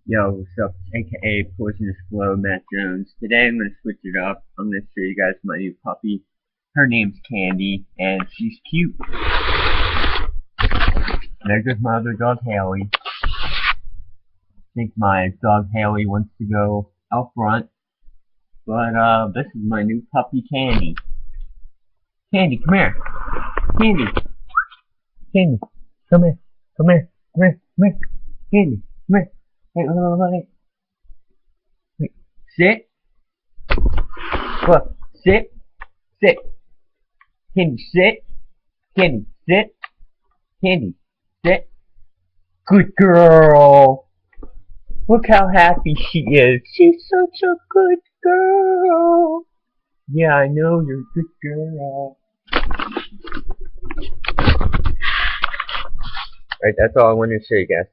Yo, what's up? AKA Poisonous Glow, Matt Jones. Today I'm gonna switch it up. I'm gonna show you guys my new puppy. Her name's Candy, and she's cute. There goes my other dog, Haley. I think my dog, Haley, wants to go out front. But, this is my new puppy, Candy. Candy, come here. Candy. Candy, come here. Come here. Come here. Come here. Candy, come here. Wait. Wait. Sit. Look. Sit. Sit. Candy, sit. Candy, sit. Candy, sit. Good girl. Look how happy she is. She's such a good girl. Yeah, I know you're a good girl. Alright, that's all I wanted to show you guys.